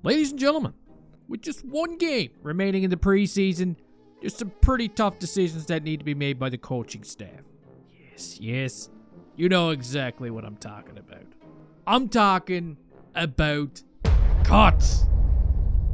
Ladies and gentlemen, with just one game remaining in the preseason, there's some pretty tough decisions that need to be made by the coaching staff. Yes, you know exactly what I'm talking about. I'm talking about cuts.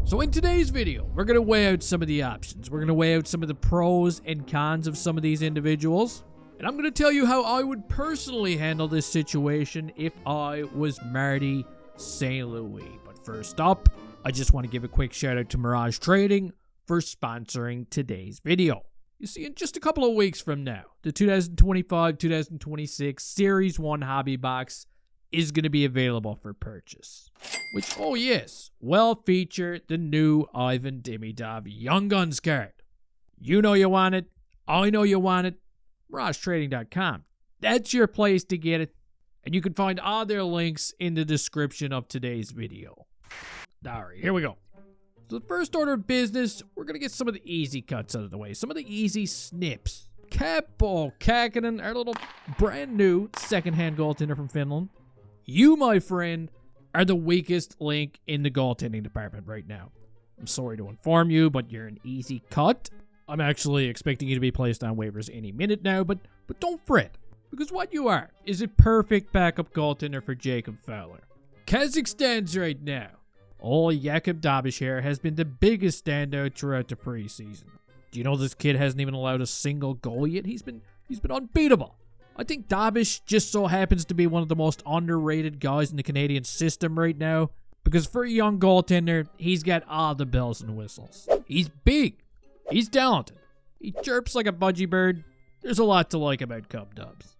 So in today's video, we're going to weigh out some of the options. We're going to weigh out some of the pros and cons of some of these individuals. And I'm going to tell you how I would personally handle this situation if I was Marty St. Louis. But first up, I just want to give a quick shout out to Miraj Trading for sponsoring today's video. You see, in just a couple of weeks from now, the 2025-2026 Series 1 Hobby Box is going to be available for purchase. Which, oh yes, will feature the new Ivan Demidov Young Guns card. You know you want it. I know you want it. MirajTrading.com. That's your place to get it. And you can find all their links in the description of today's video. Alright, here we go. So the first order of business, we're going to get some of the easy cuts out of the way. Some of the easy snips. Kapanen, our little brand new second-hand goaltender from Finland. You, my friend, are the weakest link in the goaltending department right now. I'm sorry to inform you, but you're an easy cut. I'm actually expecting you to be placed on waivers any minute now, but don't fret. Because what you are is a perfect backup goaltender for Jacob Fowler. Kazakhstan's right now. Old Jakub Dabish here has been the biggest standout throughout the preseason. Do you know this kid hasn't even allowed a single goal yet? He's been unbeatable. I think Dabish just so happens to be one of the most underrated guys in the Canadian system right now. Because for a young goaltender, he's got all the bells and whistles. He's big. He's talented. He chirps like a budgie bird. There's a lot to like about Cub Dubs.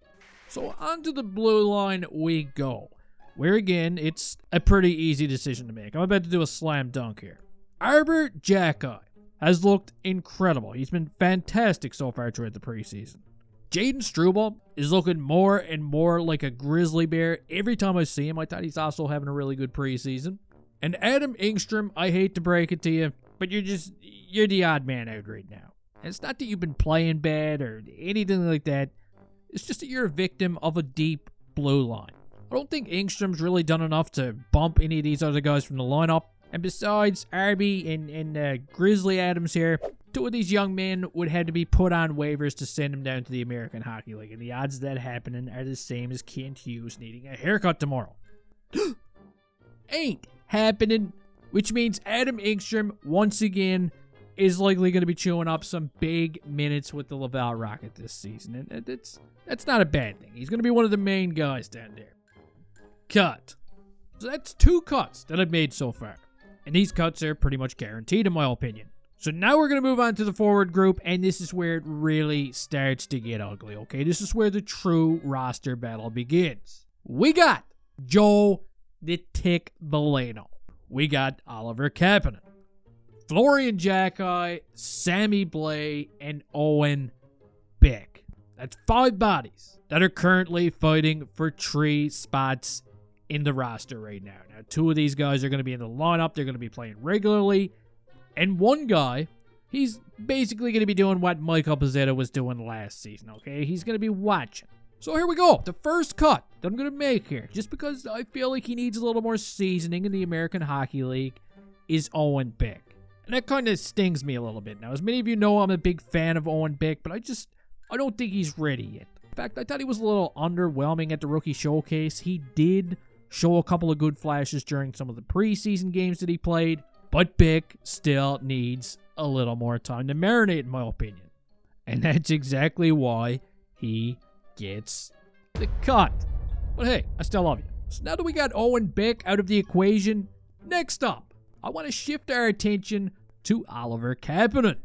So onto the blue line we go. Where again, it's a pretty easy decision to make. I'm about to do a slam dunk here. Xhekaj has looked incredible. He's been fantastic so far throughout the preseason. Jaden Struble is looking more and more like a grizzly bear. Every time I see him, I thought he's also having a really good preseason. And Adam Engstrom, I hate to break it to you, but you're the odd man out right now. And it's not that you've been playing bad or anything like that. It's just that you're a victim of a deep blue line. I don't think Engstrom's really done enough to bump any of these other guys from the lineup. And besides, Arby and Grizzly Adams here, two of these young men would have to be put on waivers to send them down to the American Hockey League. And the odds of that happening are the same as Kent Hughes needing a haircut tomorrow. Ain't happening. Which means Adam Engstrom, once again, is likely going to be chewing up some big minutes with the Laval Rocket this season. And that's not a bad thing. He's going to be one of the main guys down there. Cut. So that's 2 cuts that I've made so far. And these cuts are pretty much guaranteed in my opinion. So now we're going to move on to the forward group, and this is where it really starts to get ugly, okay? This is where the true roster battle begins. We got Joe the Tick Valeno. We got Oliver Kapanen, Florian Xhekaj, Sammy Blais, and Owen Beck. That's 5 bodies that are currently fighting for 3 spots in the roster right now. Now, 2 of these guys are going to be in the lineup. They're going to be playing regularly. And one guy, he's basically going to be doing what Michael Pezzetta was doing last season, okay? He's going to be watching. So here we go. The first cut that I'm going to make here, just because I feel like he needs a little more seasoning in the American Hockey League, is Owen Beck. And that kind of stings me a little bit. Now, as many of you know, I'm a big fan of Owen Beck, but I don't think he's ready yet. In fact, I thought he was a little underwhelming at the rookie showcase. He did show a couple of good flashes during some of the preseason games that he played, but Beck still needs a little more time to marinate, in my opinion. And that's exactly why he gets the cut. But hey, I still love you. So now that we got Owen Beck out of the equation, next up, I want to shift our attention to Oliver Kapanen.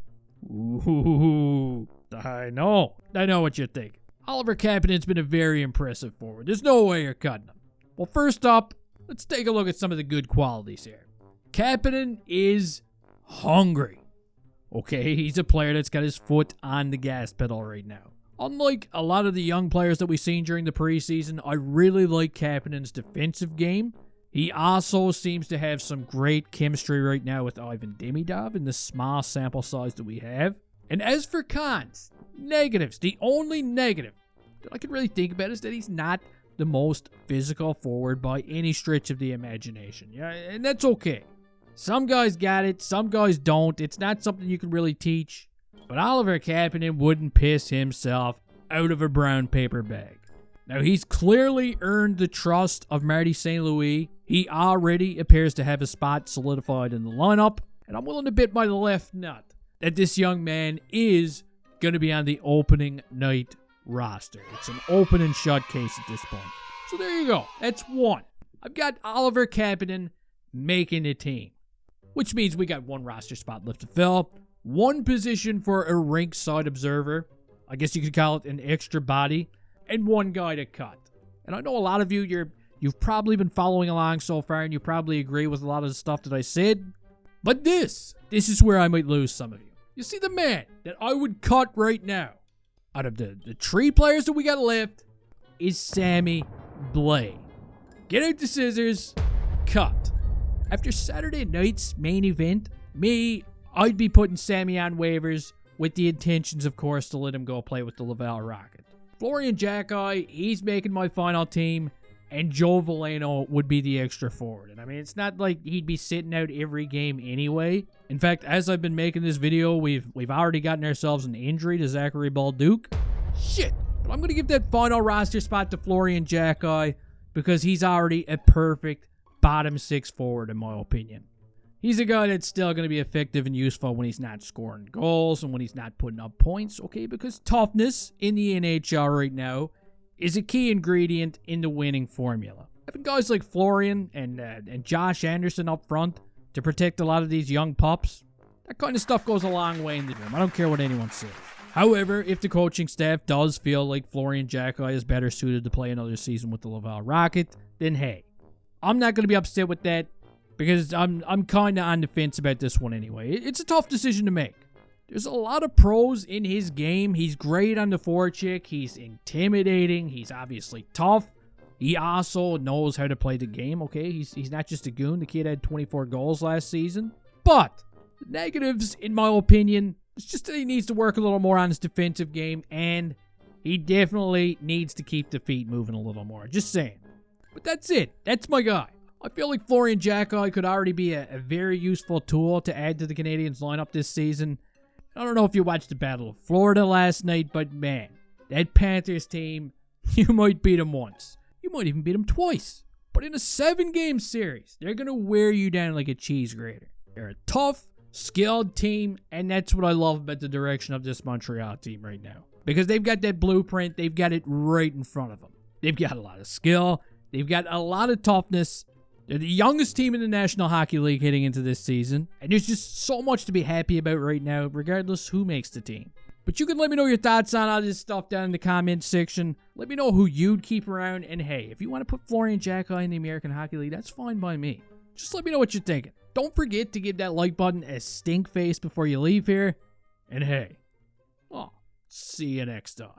Ooh, I know what you think. Oliver Kapanen's been a very impressive forward. There's no way you're cutting him. Well, first up, let's take a look at some of the good qualities here. Kapanen is hungry. Okay, he's a player that's got his foot on the gas pedal right now. Unlike a lot of the young players that we've seen during the preseason, I really like Kapanen's defensive game. He also seems to have some great chemistry right now with Ivan Demidov in the small sample size that we have. And as for cons, negatives, the only negative that I can really think about is that he's not the most physical forward by any stretch of the imagination. Yeah, and that's okay. Some guys got it, some guys don't. It's not something you can really teach. But Oliver Kapanen wouldn't piss himself out of a brown paper bag. Now, he's clearly earned the trust of Marty St. Louis. He already appears to have a spot solidified in the lineup. And I'm willing to bet my left nut that this young man is going to be on the opening night roster. It's an open and shut case at this point. So there you go. That's one. I've got Oliver Kapanen making the team, which means we got one roster spot left to fill, one position for a rink side observer, I guess you could call it an extra body, and one guy to cut. And I know a lot of you've probably been following along so far, and you probably agree with a lot of the stuff that I said. But this is where I might lose some of you. You see, the man that I would cut right now, out of the three players that we got left, is Sammy Blais. Get out the scissors, cut. After Saturday night's main event, I'd be putting Sammy on waivers with the intentions, of course, to let him go play with the Laval Rocket. Florian Xhekaj, he's making my final team, and Joe Veleno would be the extra forward. And I mean, it's not like he'd be sitting out every game anyway. In fact, as I've been making this video, we've already gotten ourselves an injury to Zachary Balduke. Shit. But I'm going to give that final roster spot to Florian Xhekaj because he's already a perfect bottom six forward, in my opinion. He's a guy that's still going to be effective and useful when he's not scoring goals and when he's not putting up points, okay? Because toughness in the NHL right now is a key ingredient in the winning formula. Having guys like Florian and Josh Anderson up front to protect a lot of these young pups, that kind of stuff goes a long way in the room. I don't care what anyone says. However, if the coaching staff does feel like Florian Xhekaj is better suited to play another season with the Laval Rocket, then hey, I'm not going to be upset with that because I'm kind of on the fence about this one anyway. It's a tough decision to make. There's a lot of pros in his game. He's great on the forecheck. He's intimidating. He's obviously tough. He also knows how to play the game, okay? He's not just a goon. The kid had 24 goals last season. But the negatives, in my opinion, it's just that he needs to work a little more on his defensive game, and he definitely needs to keep the feet moving a little more. Just saying. But that's it. That's my guy. I feel like Florian Xhekaj could already be a very useful tool to add to the Canadiens lineup this season. I don't know if you watched the Battle of Florida last night, but man, that Panthers team, you might beat them once. You might even beat them twice. But in a 7-game series, they're going to wear you down like a cheese grater. They're a tough, skilled team, and that's what I love about the direction of this Montreal team right now. Because they've got that blueprint, they've got it right in front of them. They've got a lot of skill, they've got a lot of toughness. They're the youngest team in the National Hockey League heading into this season, and there's just so much to be happy about right now, regardless who makes the team. But you can let me know your thoughts on all this stuff down in the comments section. Let me know who you'd keep around, and hey, if you want to put Florian Xhekaj in the American Hockey League, that's fine by me. Just let me know what you're thinking. Don't forget to give that like button a stink face before you leave here, and hey, I'll see you next time.